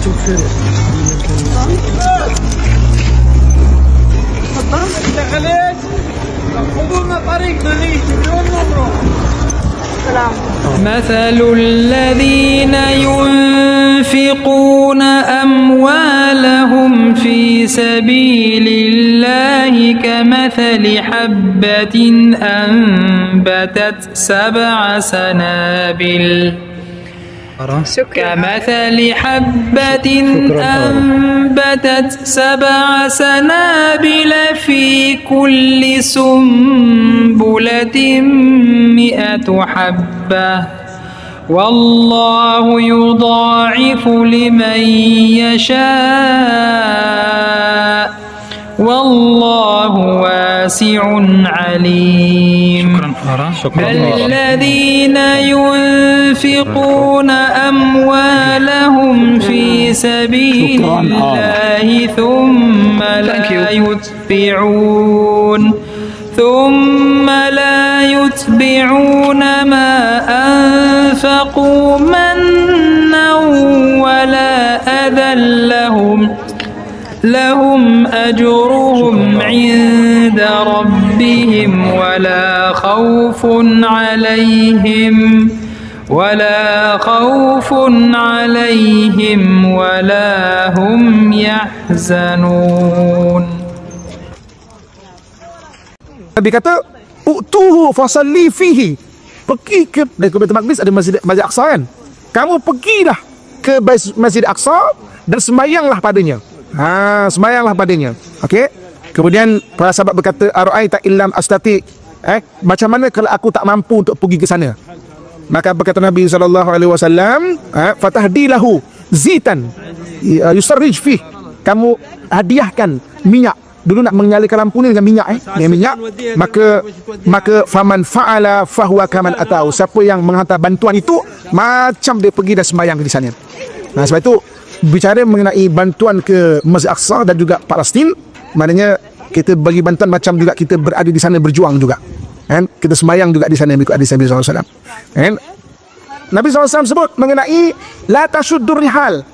suka مثل الذين ينفقون أموالهم في سبيل الله كمثل حبة أنبتت 7 سنابل كمثل حبة أنبتت 7 سنابل في كل سنبلة 100 حبة والله يضاعف لمن يشاء والله واسع عليم. الذين ينفقون أموالهم في سبيل الله ثم لا يتبعون ما أنفقوا منا ولا أذى لهم أجرهم عند ربهم ولا خوف عليهم ولا هم يحزنون. Nabi kata utuhu fasalli fihi, pergi ke Baitul Maqdis, ada Masjid Aqsa kan, kamu pergilah ke Masjid Aqsa dan semayanglah padanya. Semayanglah padanya. Okey. Kemudian para sahabat berkata ara'aita illam astati, macam mana kalau aku tak mampu untuk pergi ke sana? Maka berkata Nabi SAW, fatahdilahu zitan yusarrij fih, kamu hadiahkan minyak. Dulu nak menyalakan lampu ni dengan minyak, dengan minyak, maka faman fa'ala fahuwa kaman atau, siapa yang menghantar bantuan itu macam dia pergi dan sembahyang di sana. Nah, sebab itu bicara mengenai bantuan ke Masjid Aqsa dan juga Palestin, maknanya kita bagi bantuan macam juga kita berada di sana berjuang juga, kan? Kita sembahyang juga di sana mengikut hadis Nabi SAW. Kan? Nabi SAW sebut mengenai la tasuddur rihal,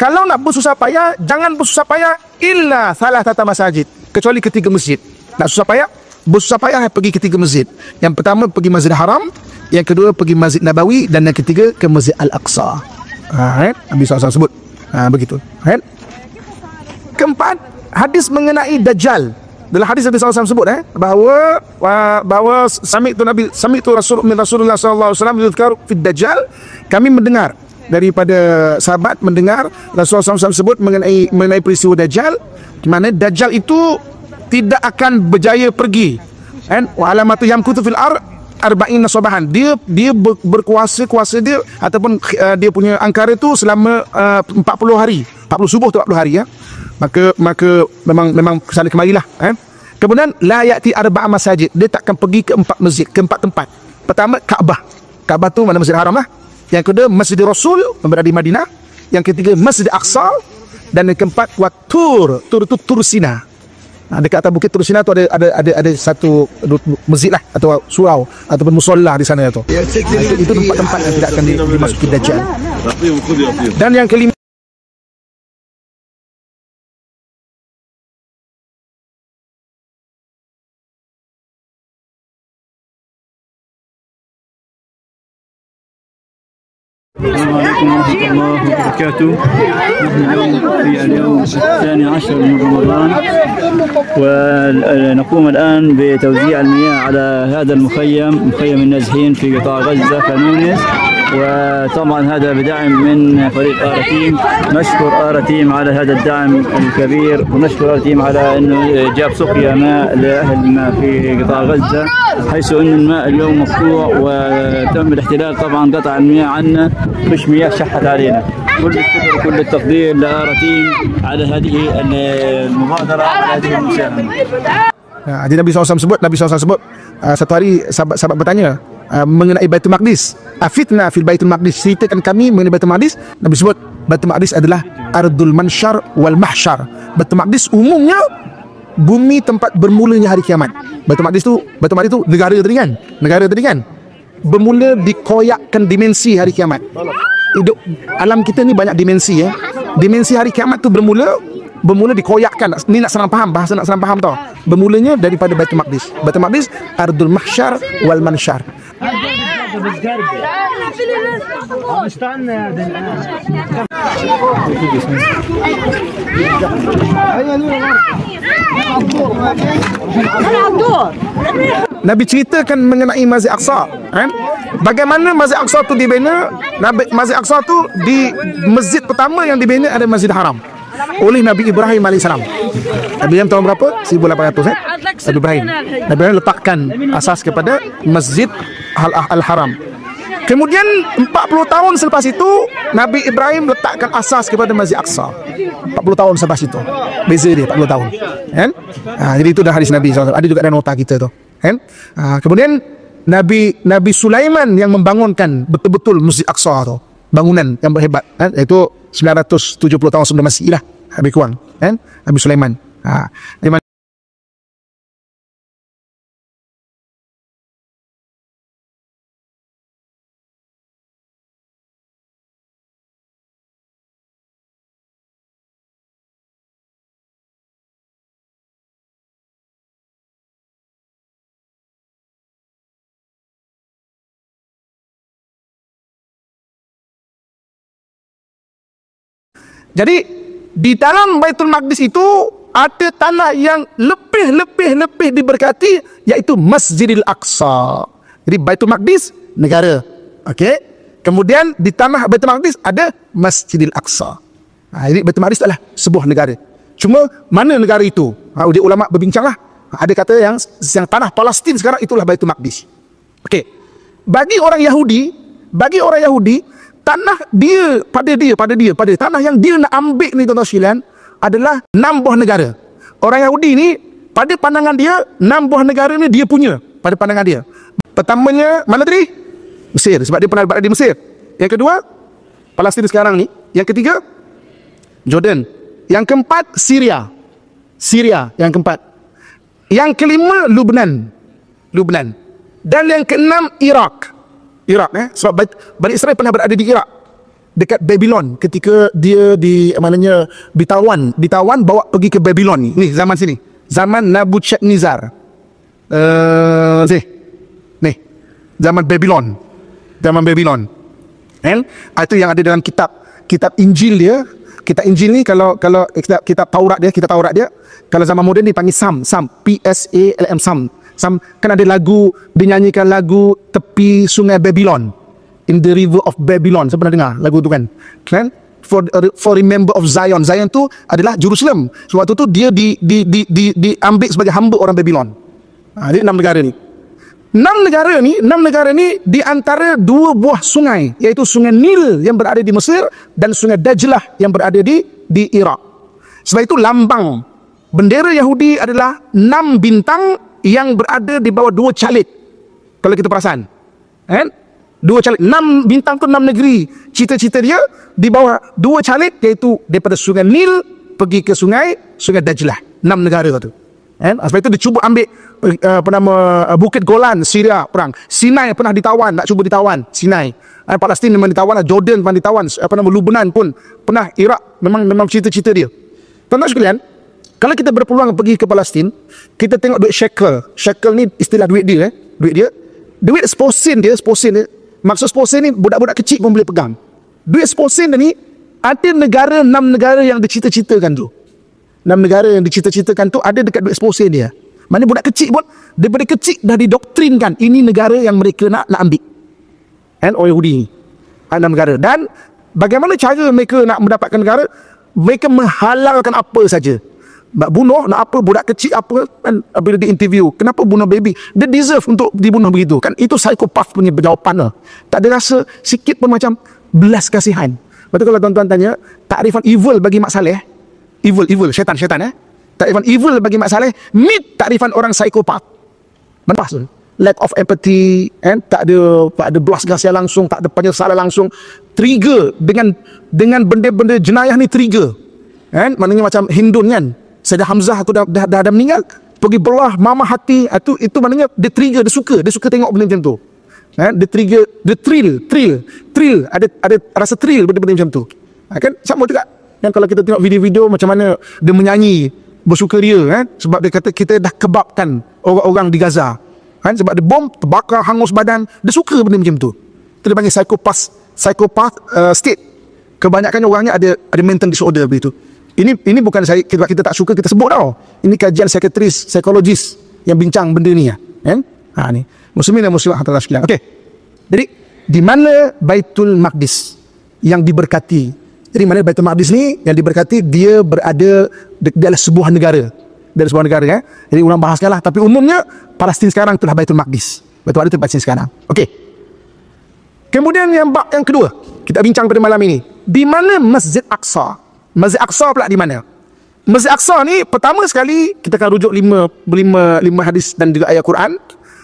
kalau nak bersusah payah, jangan bersusah payah illa thalathata masajid, kecuali ketiga masjid. Nak susah payah, bersusah payah pergi ketiga masjid. Yang pertama pergi Masjid Haram, yang kedua pergi Masjid Nabawi, dan yang ketiga ke Masjid Al-Aqsa. Nabi SAW sebut begitu. Keempat, hadis mengenai Dajjal. Dalam hadis Nabi SAW sebut bahawa sami'tu Rasulullah SAW yuzkar fid Dajjal, kami mendengar daripada sahabat mendengar Rasulullah SAW sebut mengenai peristiwa Dajjal, di mana Dajjal itu tidak akan berjaya pergi, kan? Wa alamatu yamkutu fil arba'ina sabahan, dia berkuasa dia ataupun dia punya angkara itu selama 40 hari, 40 subuh atau 40 hari, ya. Maka memang kesana kemarilah, Kemudian la ya'ti arba'a masajid, dia takkan pergi ke 4 masjid, ke 4 tempat. Pertama Kaabah tu mana Masjid Haram lah. Yang kedua Masjid Rasul yang berada di Madinah. Yang ketiga Masjid Aqsa. Dan yang keempat Tur itu Tur Sina. Dekat atas bukit Tur Sina tu ada satu masjid lah, atau surau ataupun musolla di sana tu. Itu tempat-tempat yang tidak akan dimasuki Dajjal. Dan yang kelima, السلام عليكم ورحمة الله وبركاته. نحن اليوم في اليوم 12 من رمضان، ونقوم الآن بتوزيع المياه على هذا مخيم النازحين في قطاع غزة كنونس. وطبعا هذا بدعم من فريق آرتيم. نشكر آرتيم على هذا الدعم الكبير، ونشكر آرتيم على أنه جاب سقيا ماء لأهل ما في قطاع غزة، حيث أن الماء اليوم مقطوع وتم الاحتلال. طبعا قطع المياه عنا، مش مياه شحت علينا. كل الشكر وكل التقدير لآرتيم على هذه المبادرة، على هذه المساهمة. Jadi Nabi SAW sebut satu hari sahabat bertanya mengenai Baitul Maqdis, afitna fil Baitul Maqdis, ceritakan kami mengenai Baitul Maqdis. Nabi sebut Baitul Maqdis adalah ardul mansyar wal mahsyar. Baitul Maqdis umumnya bumi tempat bermulanya hari kiamat. Baitul Maqdis itu negara tadi kan, bermula dikoyakkan dimensi hari kiamat. Hidup alam kita ni banyak dimensi, Dimensi hari kiamat tu bermula dikoyakkan. Ni nak senang faham, bahasa nak senang faham tau. Bermulanya daripada Baitul Maqdis. Baitul Maqdis ardul mahsyar wal mansyar. Nabi ceritakan mengenai Masjid Aqsa, kan? Bagaimana Masjid Aqsa tu dibina? Masjid Aqsa tu di masjid pertama yang dibina ada Masjid Haram oleh Nabi Ibrahim AS. Nabi Ibrahim tahun berapa? 1800 Nabi Ibrahim. Nabi Ibrahim letakkan asas kepada Masjid Al-Haram. Kemudian 40 tahun selepas itu Nabi Ibrahim letakkan asas kepada Masjid Aqsa. 40 tahun selepas itu. Beza dia 40 tahun. Kan? Jadi itu dah hadis Nabi SAW. Ada juga dalam nota kita tu. Kan? Kemudian Nabi Sulaiman yang membangunkan betul-betul Masjid Aqsa tu. Bangunan yang berhebat, kan? Itu 970 tahun sebelum Masih lah, lebih kurang, kan? Nabi Sulaiman. Jadi di dalam Baitul Maqdis itu ada tanah yang lebih diberkati, iaitu Masjidil Aqsa. Jadi Baitul Maqdis negara, okey. Kemudian di tanah Baitul Maqdis ada Masjidil Aqsa. Jadi Baitul Maqdis adalah sebuah negara. Cuma mana negara itu? Dia ulama berbincanglah. Ada kata yang tanah Palestin sekarang itulah Baitul Maqdis. Okey. Bagi orang Yahudi, tanah pada tanah yang dia nak ambil ni tuan-tuan sekalian adalah 6 buah negara. Orang Yahudi ni pada pandangan dia 6 buah negara ni dia punya pada pandangan dia. Pertamanya mana tadi? Mesir, sebab dia pernah berada di Mesir. Yang kedua Palestin sekarang ni. Yang ketiga Jordan. Yang keempat Syria yang keempat. Yang kelima Lubnan. Dan yang keenam Iraq. Sebab Bani Israel pernah berada di Iraq dekat Babylon ketika dia ditawan bawa pergi ke Babylon ni zaman sini, zaman Nabucodonosor. Zaman Babylon. Kan? Itu yang ada dalam kitab Injil dia. Kitab Injil ni kalau kitab Taurat dia kalau zaman moden dipanggil Psalm, Psalm. Kan ada lagu, dinyanyikan lagu tepi sungai Babylon, in the river of Babylon. Saya pernah dengar lagu tu kan? For remember of Zion. Zion tu adalah Jerusalem. Waktu tu dia diambil sebagai hamba orang Babylon. Jadi 6 negara ni. 6 negara ni di antara 2 buah sungai, iaitu sungai Nil yang berada di Mesir dan sungai Dajlah yang berada di Iraq. Sebab itu lambang bendera Yahudi adalah 6 bintang yang berada di bawah 2 calit. Kalau kita perasan, kan? 2 calit, 6 bintang tu 6 negeri. Cita-cita dia di bawah 2 calit, iaitu daripada sungai Nil pergi ke sungai Dajlah. 6 negara tu. Kan? Sebab itu dia cuba ambil Bukit Golan, Syria perang. Sinai pernah ditawan, nak cuba ditawan. Sinai. Palestin memang ditawan, Jordan pernah ditawan, Lubnan pun pernah, Iraq memang cita-cita dia. Tuan-tuan sekalian, kalau kita berpeluang pergi ke Palestin, kita tengok duit shekel. Shekel ni istilah duit dia, Duit sposen dia. Maksud sposen ni budak-budak kecil pun boleh pegang. Duit sposen ni ada 6 negara yang dicita-citakan tu. 6 negara yang dicita-citakan tu ada dekat duit sposen dia. Mana budak kecil pun daripada kecil dah didoktrinkan ini negara yang mereka nak ambil. Orang Yahudi ni. 6 negara. Dan bagaimana cara mereka nak mendapatkan negara? Mereka menghalalkan apa saja. Bunuh, nak apa, budak kecil apa kan, bila di interview, kenapa bunuh baby, dia deserve untuk dibunuh begitu kan. Itu psikopat punya jawapan lah. Tak ada rasa sikit pun macam belas kasihan. Betul. Kalau tuan-tuan tanya takrifan evil bagi Mak Saleh, evil syaitan takrifan evil bagi Mak Saleh, meet takrifan orang psikopat. Mana pas tu? Lack of empathy, tak ada belas kasihan langsung, tak ada penyesalan langsung, trigger dengan benda-benda jenayah ni trigger. Maknanya macam Hindun kan, Sayyidah Hamzah tu dah meninggal, pergi belah mama hati, itu maknanya dia trigger, dia suka tengok benda macam tu. Dia trigger, dia thrill, ada rasa thrill benda-benda macam tu. Kan sama juga Dan kalau kita tengok video-video macam mana dia menyanyi bersukaria kan, sebab dia kata kita dah kebabkan orang-orang di Gaza kan, sebab dia bom terbakar hangus badan, dia suka benda macam tu. Itu dia panggil psychopath state. Kebanyakan orangnya ada mental disorder begitu. Ini bukan kita tak suka kita sebut tau. Ini kajian psikologis yang bincang benda ni kan. Ni muslimin dan muslimat hadirin sekalian. Okey. Jadi di mana Baitul Maqdis yang diberkati? Jadi mana Baitul Maqdis ni yang diberkati, dia berada di dalam sebuah negara. Dari sebuah negara kan. Jadi ulang bahaskanlah, tapi umumnya Palestin sekarang itulah Baitul Maqdis. Baitul Maqdis Palestin sekarang. Okey. Kemudian yang kedua, kita bincang pada malam ini. Di mana Masjid Aqsa? Masjid Aqsa pula di mana? Masjid Aqsa ni pertama sekali kita akan rujuk lima hadis dan juga ayat Quran.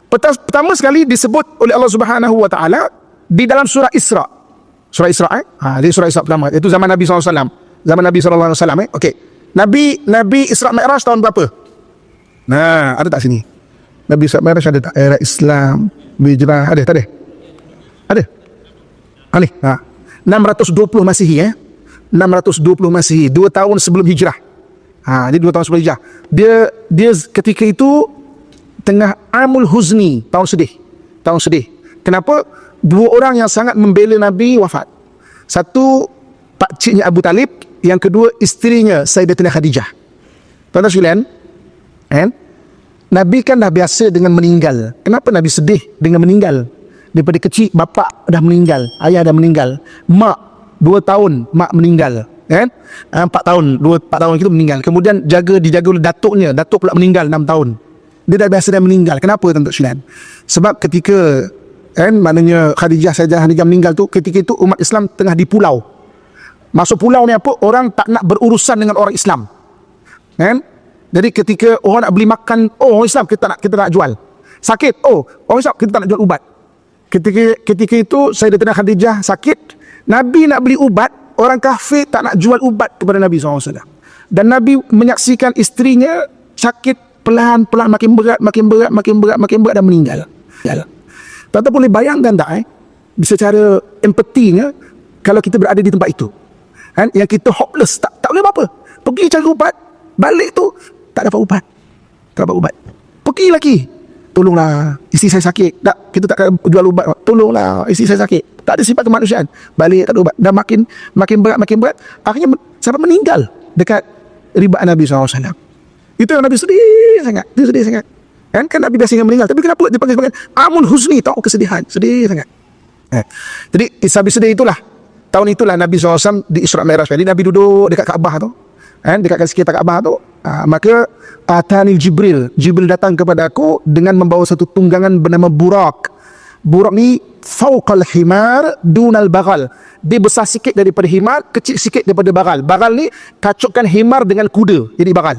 Pertama sekali disebut oleh Allah Subhanahu wa taala di dalam surah Isra. Surah Isra di surah Isra pertama, itu zaman Nabi SAW. Zaman Nabi SAW okey. Nabi Isra Mi'raj tahun berapa? Nah, ada tak sini? Nabi Isra Mi'raj ada tak? Era Islam, Hijrah, ada tak ada? Ada. Ni 620 Masihi 620 Masihi, 2 tahun sebelum Hijrah. Jadi 2 tahun sebelum Hijrah. Dia ketika itu tengah amul huzni, tahun sedih. Kenapa? 2 orang yang sangat membela Nabi wafat. Satu pakciknya Abu Talib, yang kedua isterinya Sayyidatina Khadijah. Tuan-tuan sekalian, Nabi kan dah biasa dengan meninggal. Kenapa Nabi sedih dengan meninggal? Daripada kecil bapa dah meninggal, ayah dah meninggal, mak 2 tahun mak meninggal kan, 4 tahun itu meninggal, kemudian dijaga oleh datuknya, datuk pula meninggal 6 tahun. Dia dah biasa dah meninggal. Kenapa tuan-tuan sekalian? Sebab ketika maknanya Sayyidah Khadijah meninggal tu, ketika itu umat Islam tengah di pulau. Masuk pulau ni apa? Orang tak nak berurusan dengan orang Islam kan. Jadi ketika orang nak beli makan, orang Islam kita tak nak jual. Sakit, orang Islam kita tak nak jual ubat. Ketika itu Sayyidatina Khadijah sakit, Nabi nak beli ubat, orang kafir tak nak jual ubat kepada Nabi SAW. Dan Nabi menyaksikan isterinya sakit pelan-pelan, makin berat dan meninggal. Tuan-tuan boleh bayangkan tak secara empatinya, kalau kita berada di tempat itu kan, yang kita hopeless, tak boleh apa-apa, pergi cari ubat, balik tu tak dapat ubat, pergi lagi, tolonglah isteri saya sakit, kita tak akan jual ubat, tolonglah isteri saya sakit, tak ada sifat kemanusiaan, balik tak ada ubat, dan makin berat, akhirnya sampai meninggal dekat ribaan Nabi SAW. Itu yang Nabi sedih sangat, kan Nabi biasa meninggal, tapi kenapa dia panggil sebagai amul huzni, tahu kesedihan, sedih sangat. Jadi habis sedih itulah, tahun itulah Nabi SAW di Isra Mi'raj. Jadi Nabi duduk dekat Kaabah tu, dekat sekitar Kaabah tu, maka atani Jibril datang kepada aku dengan membawa satu tunggangan bernama Burak. Burak ni fauqal himar dunal bagal, dia besar sikit daripada himar, kecil sikit daripada bagal. Bagal ni kacukkan himar dengan kuda, jadi bagal.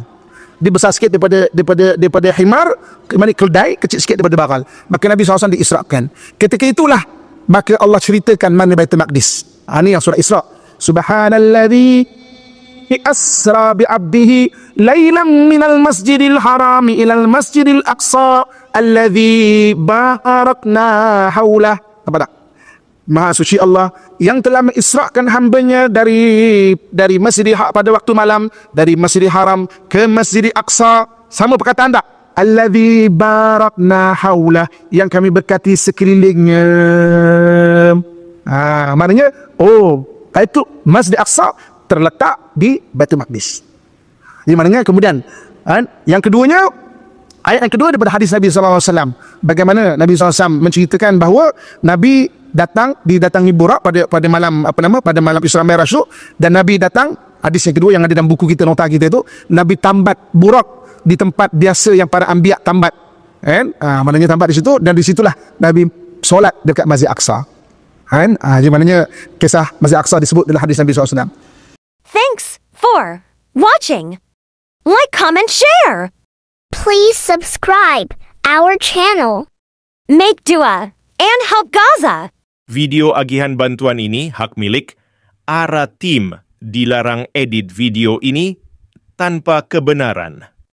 Dia besar sikit daripada himar, mana keldai, kecil sikit daripada bagal. Maka Nabi SAW diisrakan. Ketika itulah maka Allah ceritakan mana Baitul Maqdis. Ini yang surah Isra. Subhanalladzi asra bi'abdihi laylan minal masjidil harami ilal masjidil aqsa alladzi barakna haulah. Apa tak? Maha suci Allah yang telah mengisrakan hambanya dari Masjidil pada waktu malam, dari Masjidil Haram ke Masjidil Aqsa. Sama perkataan tak? Alladzi barakna haulah, yang kami berkati sekelilingnya. Maknanya itu Masjid Aqsa terletak di Baitul Maqdis. Jadi maknanya kemudian yang keduanya, ayat yang kedua daripada hadis Nabi SAW, bagaimana Nabi SAW menceritakan bahawa Nabi didatangi Burak pada malam pada malam Isra Mi'raj tu, dan Nabi datang, hadis yang kedua yang ada dalam buku kita, nota kita itu, Nabi tambat Burak di tempat biasa yang para anbiya tambat maknanya tambat di situ, dan di situlah Nabi solat dekat Masjid Aqsa. Jadi maknanya kisah Masjid Aqsa disebut dalam hadis Nabi SAW. Thanks for watching. Like, comment, share. Please subscribe our channel. Make dua and help Gaza. Video agihan bantuan ini hak milik ARA Team. Dilarang edit video ini tanpa kebenaran.